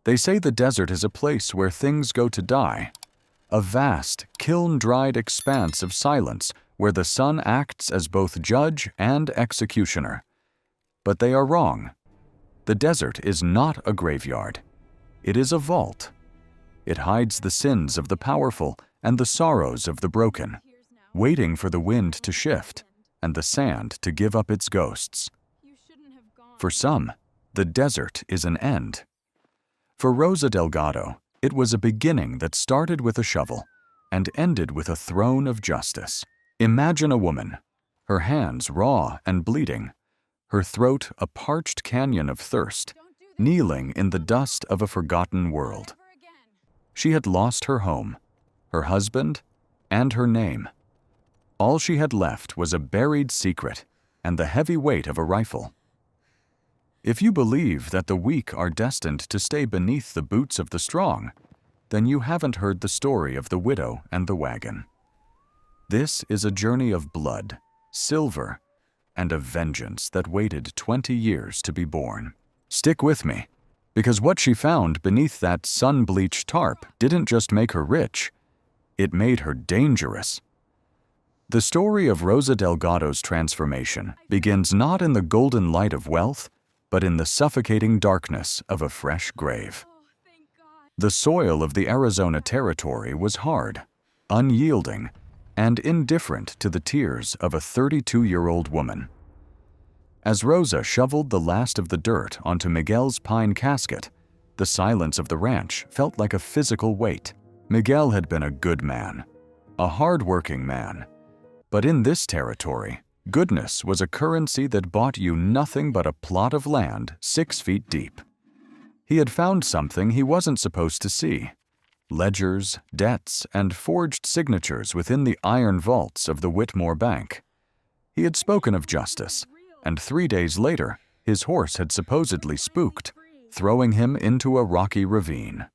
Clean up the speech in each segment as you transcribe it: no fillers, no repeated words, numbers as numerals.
They say the desert is a place where things go to die, a vast, kiln-dried expanse of silence where the sun acts as both judge and executioner. But they are wrong. The desert is not a graveyard. It is a vault. It hides the sins of the powerful and the sorrows of the broken, waiting for the wind to shift and the sand to give up its ghosts. For some, the desert is an end. For Rosa Delgado, it was a beginning that started with a shovel and ended with a throne of justice. Imagine a woman, her hands raw and bleeding, her throat a parched canyon of thirst, kneeling in the dust of a forgotten world. She had lost her home, her husband, and her name. All she had left was a buried secret and the heavy weight of a rifle. If you believe that the weak are destined to stay beneath the boots of the strong, then you haven't heard the story of the widow and the wagon. This is a journey of blood, silver, and of vengeance that waited 20 years to be born. Stick with me, because what she found beneath that sun-bleached tarp didn't just make her rich, it made her dangerous. The story of Rosa Delgado's transformation begins not in the golden light of wealth, but in the suffocating darkness of a fresh grave. The soil of the Arizona Territory was hard, unyielding, and indifferent to the tears of a 32-year-old woman. As Rosa shoveled the last of the dirt onto Miguel's pine casket, the silence of the ranch felt like a physical weight. Miguel had been a good man, a hard-working man. But in this territory, goodness was a currency that bought you nothing but a plot of land 6 feet deep. He had found something he wasn't supposed to see: ledgers, debts, and forged signatures within the iron vaults of the Whitmore Bank. He had spoken of justice, and 3 days later, his horse had supposedly spooked, throwing him into a rocky ravine.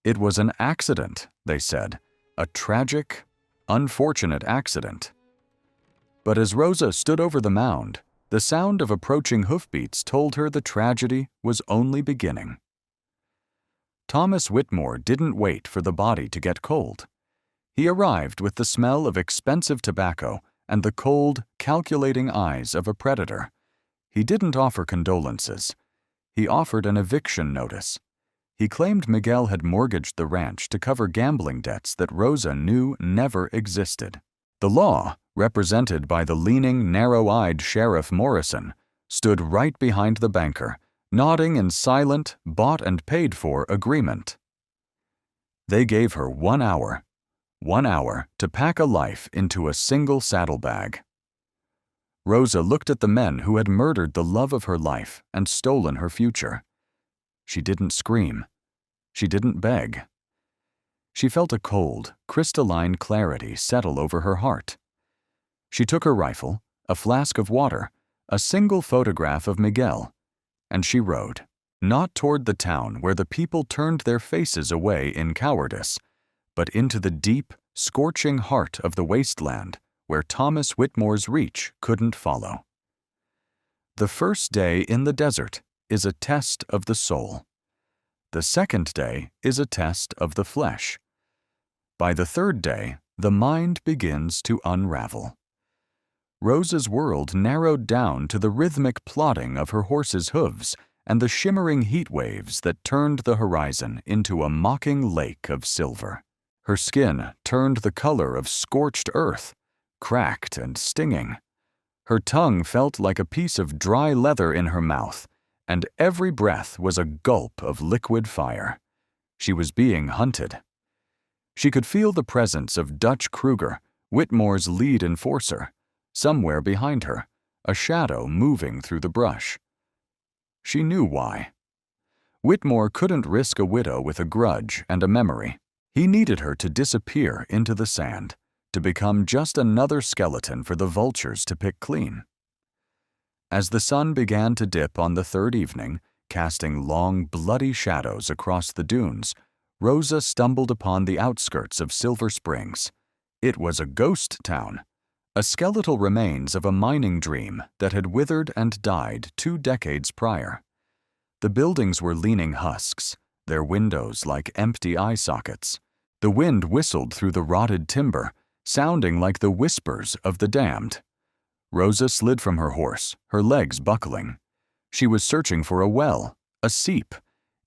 It was an accident, they said, a tragic, unfortunate accident. But as Rosa stood over the mound, the sound of approaching hoofbeats told her the tragedy was only beginning. Thomas Whitmore didn't wait for the body to get cold. He arrived with the smell of expensive tobacco and the cold, calculating eyes of a predator. He didn't offer condolences. He offered an eviction notice. He claimed Miguel had mortgaged the ranch to cover gambling debts that Rosa knew never existed. The law, represented by the leaning, narrow-eyed Sheriff Morrison, stood right behind the banker, nodding in silent, bought-and-paid-for agreement. They gave her 1 hour to pack a life into a single saddlebag. Rosa looked at the men who had murdered the love of her life and stolen her future. She didn't scream. She didn't beg. She felt a cold, crystalline clarity settle over her heart. She took her rifle, a flask of water, a single photograph of Miguel, and she rode, not toward the town where the people turned their faces away in cowardice, but into the deep, scorching heart of the wasteland where Thomas Whitmore's reach couldn't follow. The first day in the desert is a test of the soul. The second day is a test of the flesh. By the third day, the mind begins to unravel. Rosa's world narrowed down to the rhythmic plodding of her horse's hooves and the shimmering heat waves that turned the horizon into a mocking lake of silver. Her skin turned the color of scorched earth, cracked and stinging. Her tongue felt like a piece of dry leather in her mouth, and every breath was a gulp of liquid fire. She was being hunted. She could feel the presence of Dutch Kruger, Whitmore's lead enforcer, somewhere behind her, a shadow moving through the brush. She knew why. Whitmore couldn't risk a widow with a grudge and a memory. He needed her to disappear into the sand, to become just another skeleton for the vultures to pick clean. As the sun began to dip on the third evening, casting long, bloody shadows across the dunes, Rosa stumbled upon the outskirts of Silver Springs. It was a ghost town, a skeletal remains of a mining dream that had withered and died 2 decades prior. The buildings were leaning husks, their windows like empty eye sockets. The wind whistled through the rotted timber, sounding like the whispers of the damned. Rosa slid from her horse, her legs buckling. She was searching for a well, a seep,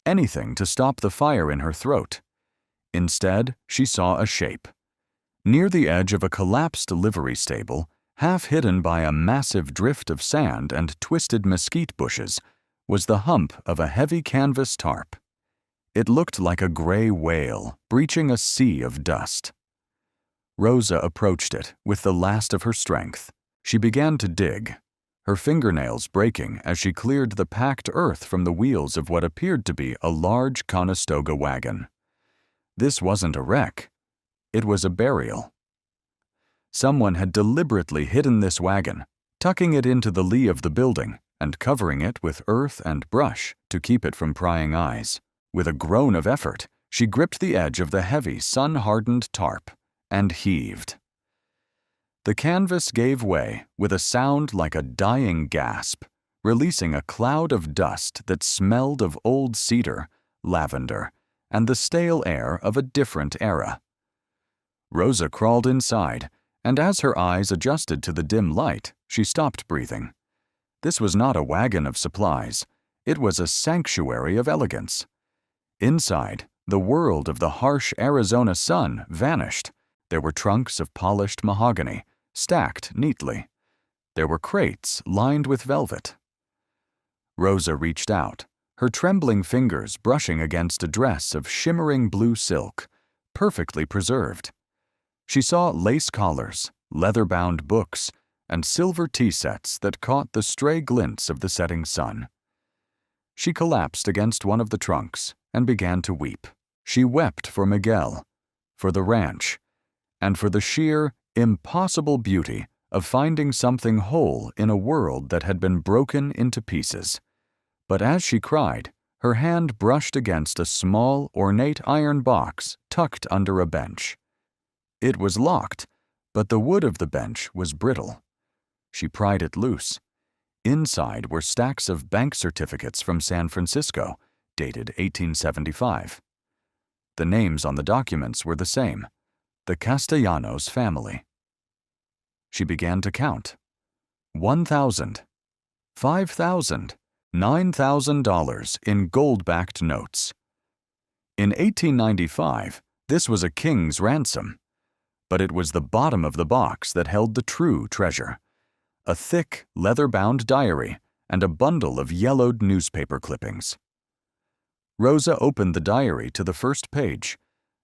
anything to stop the fire in her throat. Instead, she saw a shape. Near the edge of a collapsed livery stable, half hidden by a massive drift of sand and twisted mesquite bushes, was the hump of a heavy canvas tarp. It looked like a gray whale breaching a sea of dust. Rosa approached it with the last of her strength. She began to dig, her fingernails breaking as she cleared the packed earth from the wheels of what appeared to be a large Conestoga wagon. This wasn't a wreck. It was a burial. Someone had deliberately hidden this wagon, tucking it into the lee of the building and covering it with earth and brush to keep it from prying eyes. With a groan of effort, she gripped the edge of the heavy, sun-hardened tarp and heaved. The canvas gave way with a sound like a dying gasp, releasing a cloud of dust that smelled of old cedar, lavender, and the stale air of a different era. Rosa crawled inside, and as her eyes adjusted to the dim light, she stopped breathing. This was not a wagon of supplies. It was a sanctuary of elegance. Inside, the world of the harsh Arizona sun vanished. There were trunks of polished mahogany, stacked neatly. There were crates lined with velvet. Rosa reached out, her trembling fingers brushing against a dress of shimmering blue silk, perfectly preserved. She saw lace collars, leather-bound books, and silver tea sets that caught the stray glints of the setting sun. She collapsed against one of the trunks and began to weep. She wept for Miguel, for the ranch, and for the sheer, impossible beauty of finding something whole in a world that had been broken into pieces. But as she cried, her hand brushed against a small, ornate iron box tucked under a bench. It was locked, but the wood of the bench was brittle. She pried it loose. Inside were stacks of bank certificates from San Francisco, dated 1875. The names on the documents were the same, the Castellanos family. She began to count. $1,000, $5,000, $9,000 in gold-backed notes. In 1895, this was a king's ransom, but it was the bottom of the box that held the true treasure, a thick, leather-bound diary and a bundle of yellowed newspaper clippings. Rosa opened the diary to the first page.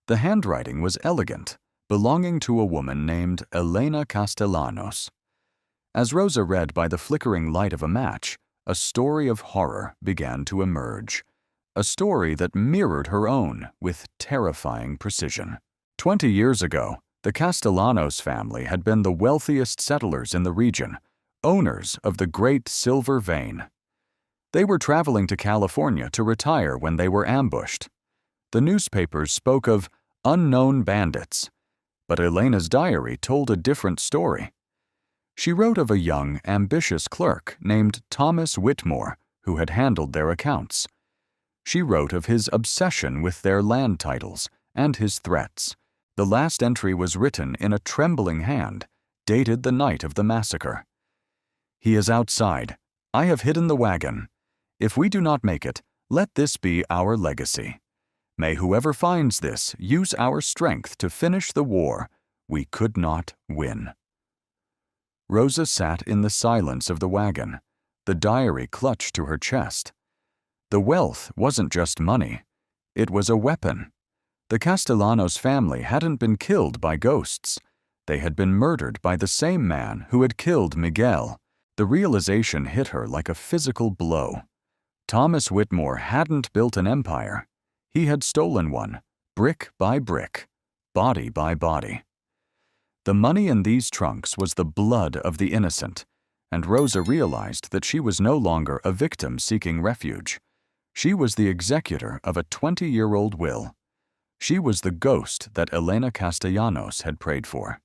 The handwriting was elegant, belonging to a woman named Elena Castellanos. As Rosa read by the flickering light of a match, a story of horror began to emerge, a story that mirrored her own with terrifying precision. 20 years ago, the Castellanos family had been the wealthiest settlers in the region, owners of the Great Silver Vein. They were traveling to California to retire when they were ambushed. The newspapers spoke of unknown bandits, but Elena's diary told a different story. She wrote of a young, ambitious clerk named Thomas Whitmore who had handled their accounts. She wrote of his obsession with their land titles and his threats. The last entry was written in a trembling hand, dated the night of the massacre. "He is outside. I have hidden the wagon. If we do not make it, let this be our legacy. May whoever finds this use our strength to finish the war we could not win." Rosa sat in the silence of the wagon, the diary clutched to her chest. The wealth wasn't just money. It was a weapon. The Castellanos family hadn't been killed by ghosts. They had been murdered by the same man who had killed Miguel. The realization hit her like a physical blow. Thomas Whitmore hadn't built an empire. He had stolen one, brick by brick, body by body. The money in these trunks was the blood of the innocent, and Rosa realized that she was no longer a victim seeking refuge. She was the executor of a 20-year-old will. She was the ghost that Elena Castellanos had prayed for.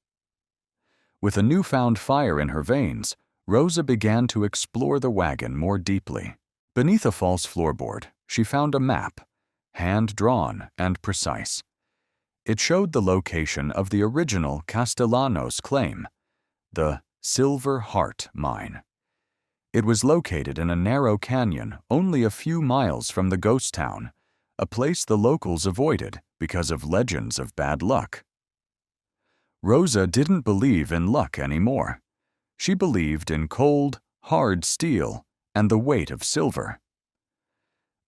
With a newfound fire in her veins, Rosa began to explore the wagon more deeply. Beneath a false floorboard, she found a map, hand-drawn and precise. It showed the location of the original Castellanos claim, the Silver Heart Mine. It was located in a narrow canyon only a few miles from the ghost town, a place the locals avoided because of legends of bad luck. Rosa didn't believe in luck anymore. She believed in cold, hard steel and the weight of silver.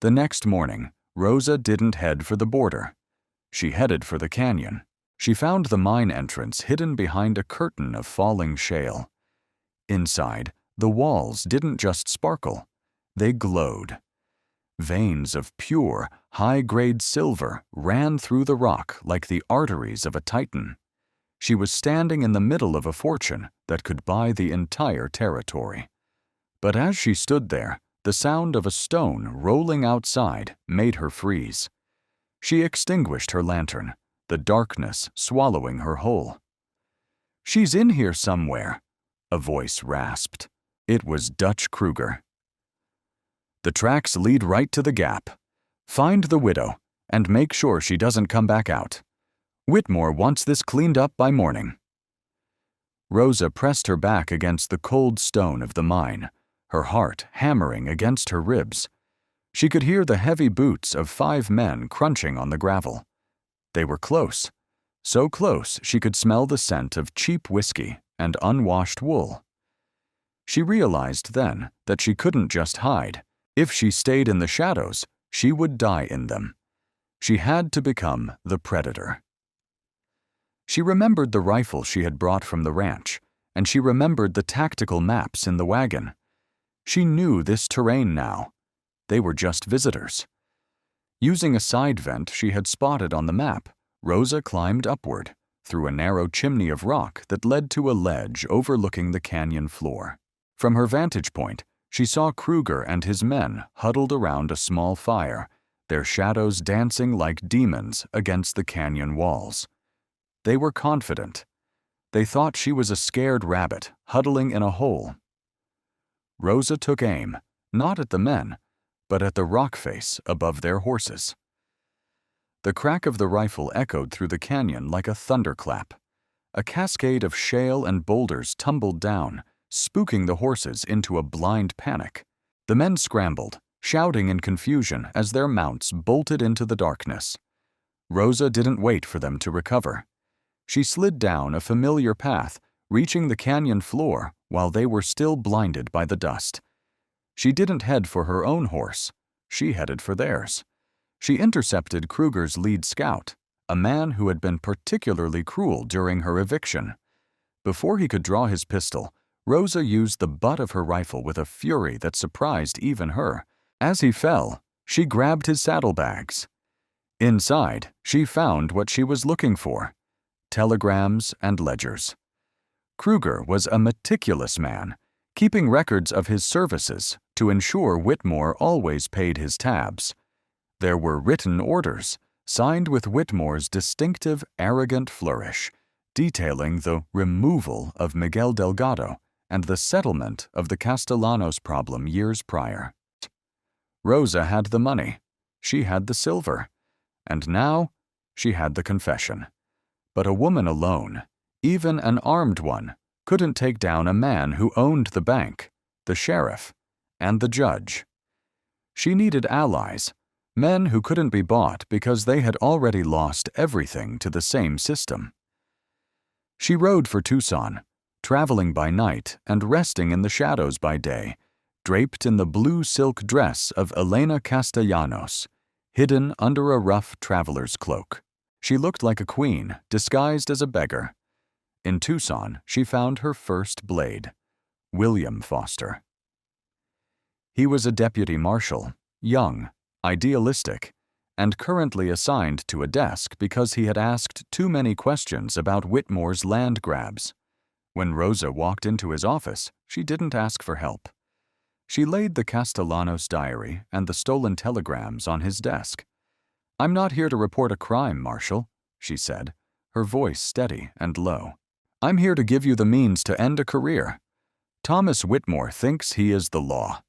The next morning, Rosa didn't head for the border. She headed for the canyon. She found the mine entrance hidden behind a curtain of falling shale. Inside, the walls didn't just sparkle, they glowed. Veins of pure, high-grade silver ran through the rock like the arteries of a titan. She was standing in the middle of a fortune that could buy the entire territory. But as she stood there, the sound of a stone rolling outside made her freeze. She extinguished her lantern, the darkness swallowing her whole. "She's in here somewhere," a voice rasped. It was Dutch Kruger. "The tracks lead right to the gap. Find the widow, and make sure she doesn't come back out. Whitmore wants this cleaned up by morning." Rosa pressed her back against the cold stone of the mine, her heart hammering against her ribs. She could hear the heavy boots of 5 men crunching on the gravel. They were close, so close she could smell the scent of cheap whiskey and unwashed wool. She realized then that she couldn't just hide. If she stayed in the shadows, she would die in them. She had to become the predator. She remembered the rifle she had brought from the ranch, and she remembered the tactical maps in the wagon. She knew this terrain now. They were just visitors. Using a side vent she had spotted on the map, Rosa climbed upward, through a narrow chimney of rock that led to a ledge overlooking the canyon floor. From her vantage point, she saw Kruger and his men huddled around a small fire, their shadows dancing like demons against the canyon walls. They were confident. They thought she was a scared rabbit huddling in a hole. Rosa took aim, not at the men, but at the rock face above their horses. The crack of the rifle echoed through the canyon like a thunderclap. A cascade of shale and boulders tumbled down, spooking the horses into a blind panic. The men scrambled, shouting in confusion as their mounts bolted into the darkness. Rosa didn't wait for them to recover. She slid down a familiar path, reaching the canyon floor while they were still blinded by the dust. She didn't head for her own horse. She headed for theirs. She intercepted Kruger's lead scout, a man who had been particularly cruel during her eviction. Before he could draw his pistol, Rosa used the butt of her rifle with a fury that surprised even her. As he fell, she grabbed his saddlebags. Inside, she found what she was looking for: telegrams and ledgers. Kruger was a meticulous man, keeping records of his services to ensure Whitmore always paid his tabs. There were written orders, signed with Whitmore's distinctive, arrogant flourish, detailing the removal of Miguel Delgado and the settlement of the Castellanos problem years prior. Rosa had the money, she had the silver, and now she had the confession. But a woman alone, even an armed one, couldn't take down a man who owned the bank, the sheriff, and the judge. She needed allies, men who couldn't be bought because they had already lost everything to the same system. She rode for Tucson, traveling by night and resting in the shadows by day, draped in the blue silk dress of Elena Castellanos, hidden under a rough traveler's cloak. She looked like a queen, disguised as a beggar. In Tucson, she found her first blade, William Foster. He was a deputy marshal, young, idealistic, and currently assigned to a desk because he had asked too many questions about Whitmore's land grabs. When Rosa walked into his office, she didn't ask for help. She laid the Castellanos diary and the stolen telegrams on his desk. "I'm not here to report a crime, Marshal," she said, her voice steady and low. "I'm here to give you the means to end a career. Thomas Whitmore thinks he is the law.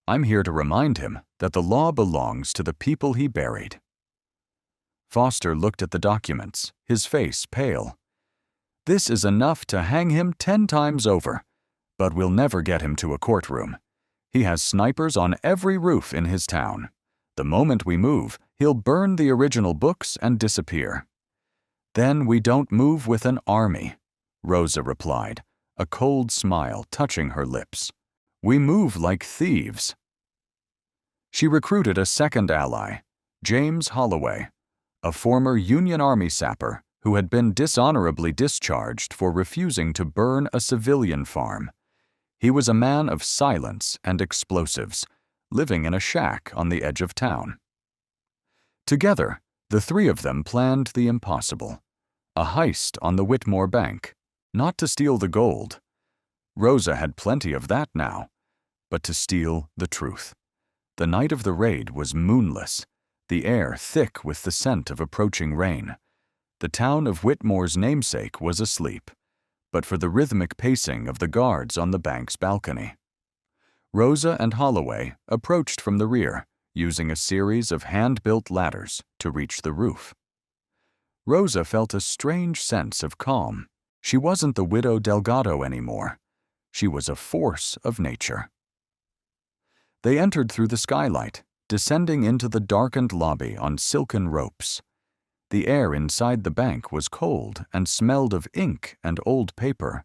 I'm here to remind him that the law belongs to the people he buried." Foster looked at the documents, his face pale. "This is enough to hang him 10 times over, but we'll never get him to a courtroom. He has snipers on every roof in his town. The moment we move, he'll burn the original books and disappear." "Then we don't move with an army," Rosa replied, a cold smile touching her lips. "We move like thieves." She recruited a second ally, James Holloway, a former Union Army sapper who had been dishonorably discharged for refusing to burn a civilian farm. He was a man of silence and explosives, living in a shack on the edge of town. Together, the three of them planned the impossible: a heist on the Whitmore Bank, not to steal the gold. Rosa had plenty of that now, but to steal the truth. The night of the raid was moonless, the air thick with the scent of approaching rain. The town of Whitmore's namesake was asleep, but for the rhythmic pacing of the guards on the bank's balcony. Rosa and Holloway approached from the rear, using a series of hand-built ladders to reach the roof. Rosa felt a strange sense of calm. She wasn't the widow Delgado anymore. She was a force of nature. They entered through the skylight, descending into the darkened lobby on silken ropes. The air inside the bank was cold and smelled of ink and old paper.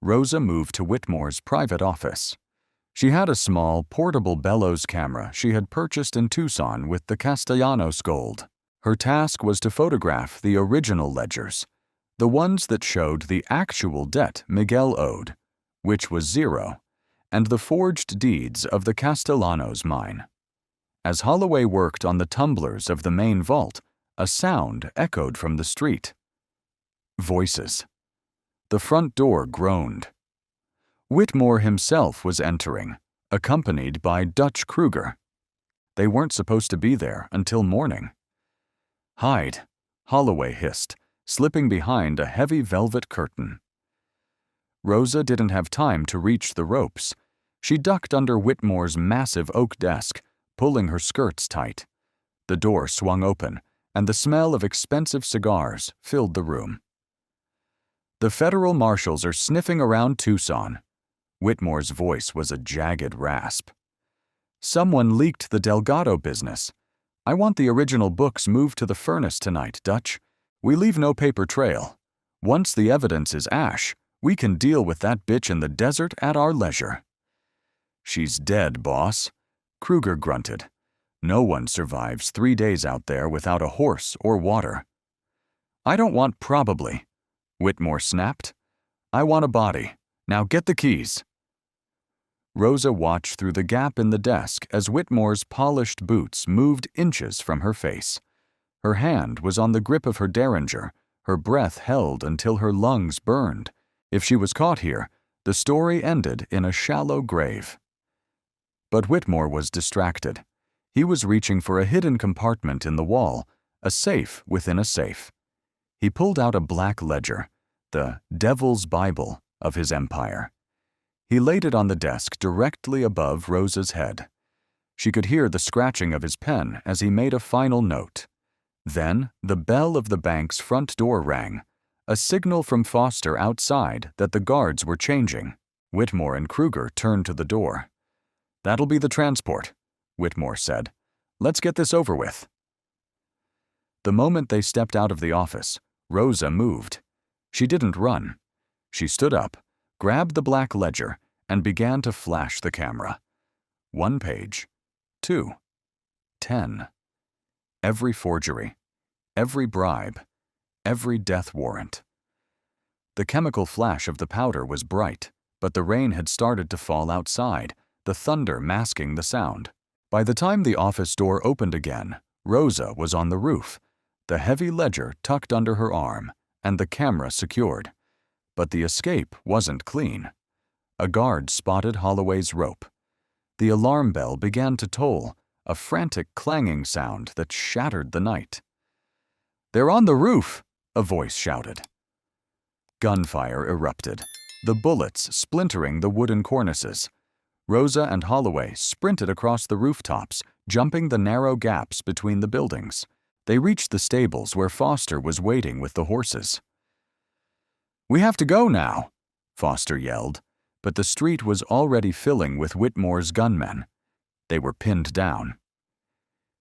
Rosa moved to Whitmore's private office. She had a small, portable bellows camera she had purchased in Tucson with the Castellanos gold. Her task was to photograph the original ledgers, the ones that showed the actual debt Miguel owed, which was 0, and the forged deeds of the Castellanos mine. As Holloway worked on the tumblers of the main vault, a sound echoed from the street. Voices. The front door groaned. Whitmore himself was entering, accompanied by Dutch Kruger. They weren't supposed to be there until morning. "Hide," Holloway hissed, slipping behind a heavy velvet curtain. Rosa didn't have time to reach the ropes. She ducked under Whitmore's massive oak desk, pulling her skirts tight. The door swung open, and the smell of expensive cigars filled the room. "The federal marshals are sniffing around Tucson." Whitmore's voice was a jagged rasp. "Someone leaked the Delgado business. I want the original books moved to the furnace tonight, Dutch. We leave no paper trail. Once the evidence is ash, we can deal with that bitch in the desert at our leisure." "She's dead, boss," Kruger grunted. "No one survives 3 days out there without a horse or water." "I don't want probably," Whitmore snapped. "I want a body. Now get the keys." Rosa watched through the gap in the desk as Whitmore's polished boots moved inches from her face. Her hand was on the grip of her derringer, her breath held until her lungs burned. If she was caught here, the story ended in a shallow grave. But Whitmore was distracted. He was reaching for a hidden compartment in the wall, a safe within a safe. He pulled out a black ledger, the Devil's Bible of his empire. He laid it on the desk directly above Rosa's head. She could hear the scratching of his pen as he made a final note. Then the bell of the bank's front door rang, a signal from Foster outside that the guards were changing. Whitmore and Kruger turned to the door. "That'll be the transport," Whitmore said. "Let's get this over with." The moment they stepped out of the office, Rosa moved. She didn't run. She stood up, grabbed the black ledger, and began to flash the camera. 1 page, 2, 10. Every forgery, every bribe, every death warrant. The chemical flash of the powder was bright, but the rain had started to fall outside, the thunder masking the sound. By the time the office door opened again, Rosa was on the roof, the heavy ledger tucked under her arm, and the camera secured. But the escape wasn't clean. A guard spotted Holloway's rope. The alarm bell began to toll, a frantic clanging sound that shattered the night. "They're on the roof!" a voice shouted. Gunfire erupted, the bullets splintering the wooden cornices. Rosa and Holloway sprinted across the rooftops, jumping the narrow gaps between the buildings. They reached the stables where Foster was waiting with the horses. "We have to go now," Foster yelled, but the street was already filling with Whitmore's gunmen. They were pinned down.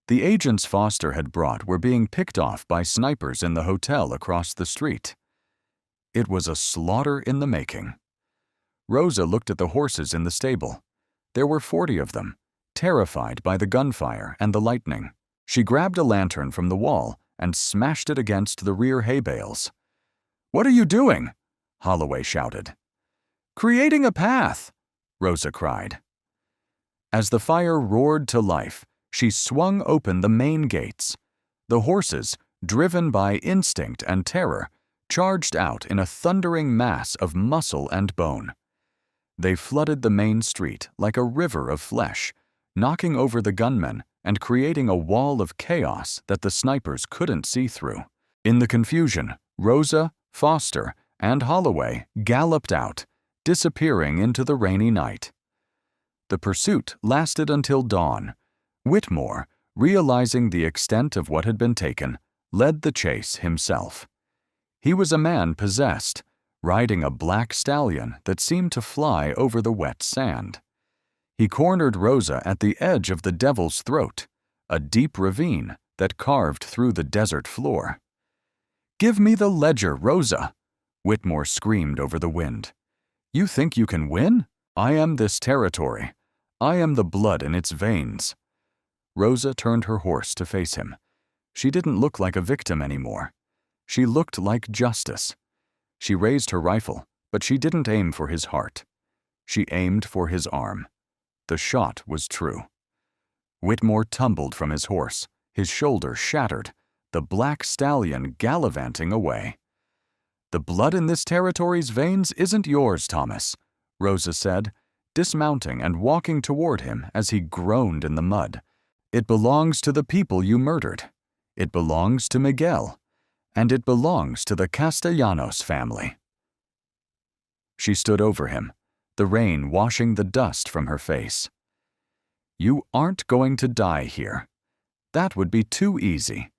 The agents Foster had brought were being picked off by snipers in the hotel across the street. It was a slaughter in the making. Rosa looked at the horses in the stable. There were 40 of them, terrified by the gunfire and the lightning. She grabbed a lantern from the wall and smashed it against the rear hay bales. "What are you doing?" Holloway shouted. "Creating a path," Rosa cried. As the fire roared to life, she swung open the main gates. The horses, driven by instinct and terror, charged out in a thundering mass of muscle and bone. They flooded the main street like a river of flesh, knocking over the gunmen and creating a wall of chaos that the snipers couldn't see through. In the confusion, Rosa, Foster, and Holloway galloped out, disappearing into the rainy night. The pursuit lasted until dawn. Whitmore, realizing the extent of what had been taken, led the chase himself. He was a man possessed, riding a black stallion that seemed to fly over the wet sand. He cornered Rosa at the edge of the Devil's Throat, a deep ravine that carved through the desert floor. "Give me the ledger, Rosa!" Whitmore screamed over the wind. "You think you can win? I am this territory. I am the blood in its veins." Rosa turned her horse to face him. She didn't look like a victim anymore. She looked like justice. She raised her rifle, but she didn't aim for his heart. She aimed for his arm. The shot was true. Whitmore tumbled from his horse, his shoulder shattered, the black stallion gallivanting away. "The blood in this territory's veins isn't yours, Thomas," Rosa said, dismounting and walking toward him as he groaned in the mud. "It belongs to the people you murdered. It belongs to Miguel. And it belongs to the Castellanos family." She stood over him, the rain washing the dust from her face. "You aren't going to die here. That would be too easy.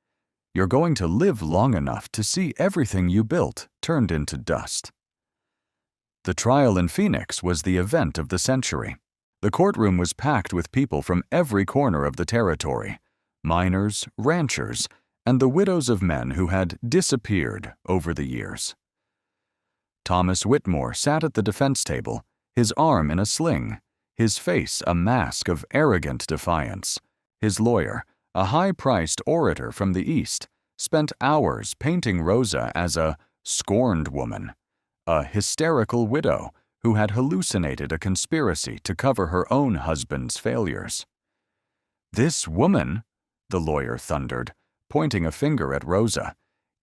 You're going to live long enough to see everything you built turned into dust." The trial in Phoenix was the event of the century. The courtroom was packed with people from every corner of the territory, miners, ranchers, and the widows of men who had disappeared over the years. Thomas Whitmore sat at the defense table, his arm in a sling, his face a mask of arrogant defiance. His lawyer, a high-priced orator from the East, spent hours painting Rosa as a scorned woman, a hysterical widow who had hallucinated a conspiracy to cover her own husband's failures. "This woman," the lawyer thundered, pointing a finger at Rosa,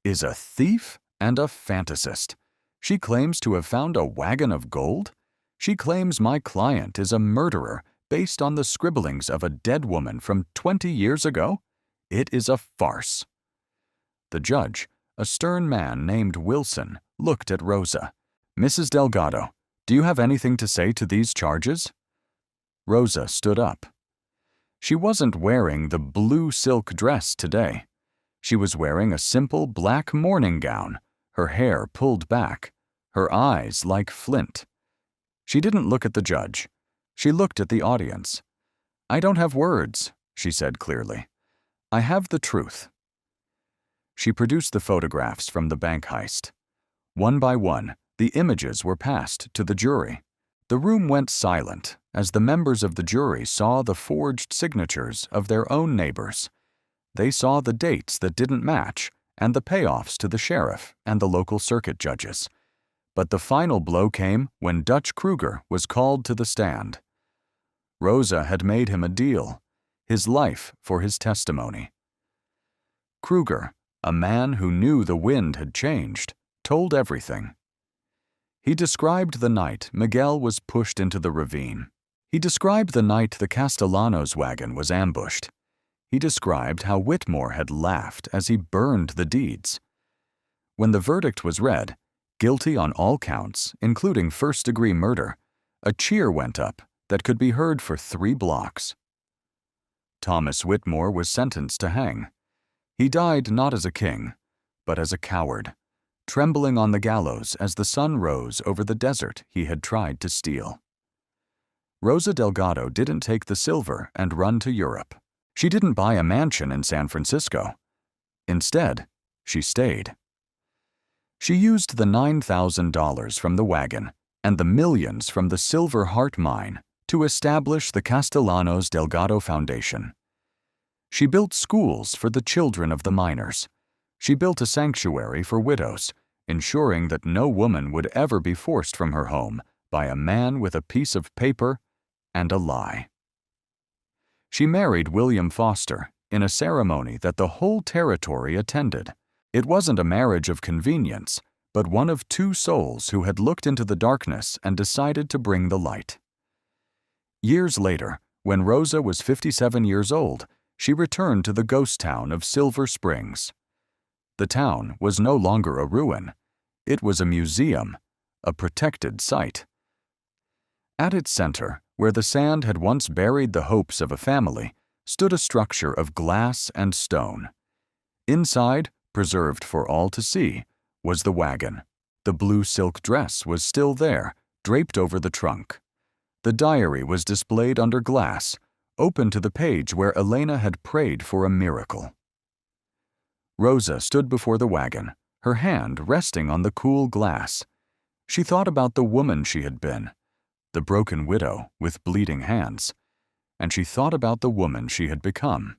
"is a thief and a fantasist. She claims to have found a wagon of gold. She claims my client is a murderer based on the scribblings of a dead woman from 20 years ago. It is a farce." The judge, a stern man named Wilson, looked at Rosa. "Mrs. Delgado, do you have anything to say to these charges?" Rosa stood up. She wasn't wearing the blue silk dress today. She was wearing a simple black morning gown, her hair pulled back, her eyes like flint. She didn't look at the judge. She looked at the audience. "I don't have words," she said clearly. "I have the truth." She produced the photographs from the bank heist. One by one, the images were passed to the jury. The room went silent as the members of the jury saw the forged signatures of their own neighbors. They saw the dates that didn't match and the payoffs to the sheriff and the local circuit judges. But the final blow came when Dutch Kruger was called to the stand. Rosa had made him a deal, his life for his testimony. Kruger, a man who knew the wind had changed, told everything. He described the night Miguel was pushed into the ravine. He described the night the Castellanos wagon was ambushed. He described how Whitmore had laughed as he burned the deeds. When the verdict was read, guilty on all counts, including first-degree murder, a cheer went up that could be heard for 3 blocks. Thomas Whitmore was sentenced to hang. He died not as a king, but as a coward, trembling on the gallows as the sun rose over the desert he had tried to steal. Rosa Delgado didn't take the silver and run to Europe. She didn't buy a mansion in San Francisco. Instead, she stayed. She used the $9,000 from the wagon and the millions from the Silver Heart Mine to establish the Castellanos Delgado Foundation. She built schools for the children of the miners. She built a sanctuary for widows, ensuring that no woman would ever be forced from her home by a man with a piece of paper and a lie. She married William Foster in a ceremony that the whole territory attended. It wasn't a marriage of convenience, but one of 2 souls who had looked into the darkness and decided to bring the light. Years later, when Rosa was 57 years old, she returned to the ghost town of Silver Springs. The town was no longer a ruin. It was a museum, a protected site. At its center, where the sand had once buried the hopes of a family, stood a structure of glass and stone. Inside, preserved for all to see, was the wagon. The blue silk dress was still there, draped over the trunk. The diary was displayed under glass, open to the page where Elena had prayed for a miracle. Rosa stood before the wagon, her hand resting on the cool glass. She thought about the woman she had been, the broken widow with bleeding hands, and she thought about the woman she had become.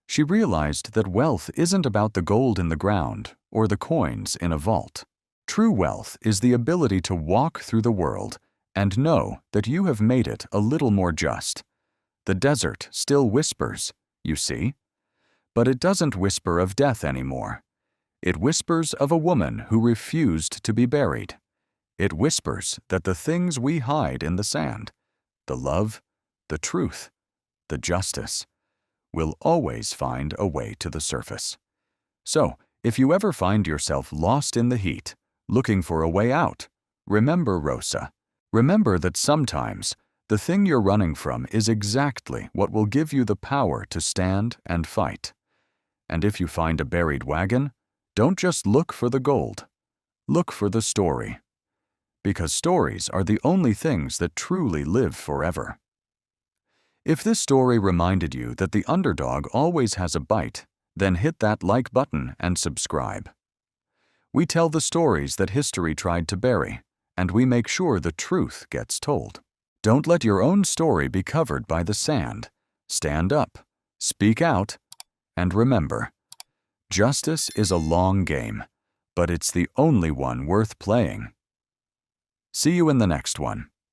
She realized that wealth isn't about the gold in the ground or the coins in a vault. True wealth is the ability to walk through the world and know that you have made it a little more just. The desert still whispers, you see, but it doesn't whisper of death anymore. It whispers of a woman who refused to be buried. It whispers that the things we hide in the sand, the love, the truth, the justice, will always find a way to the surface. So, if you ever find yourself lost in the heat, looking for a way out, remember Rosa. Remember that sometimes the thing you're running from is exactly what will give you the power to stand and fight. And if you find a buried wagon, don't just look for the gold. Look for the story. Because stories are the only things that truly live forever. If this story reminded you that the underdog always has a bite, then hit that like button and subscribe. We tell the stories that history tried to bury, and we make sure the truth gets told. Don't let your own story be covered by the sand. Stand up, speak out, and remember, justice is a long game, but it's the only one worth playing. See you in the next one.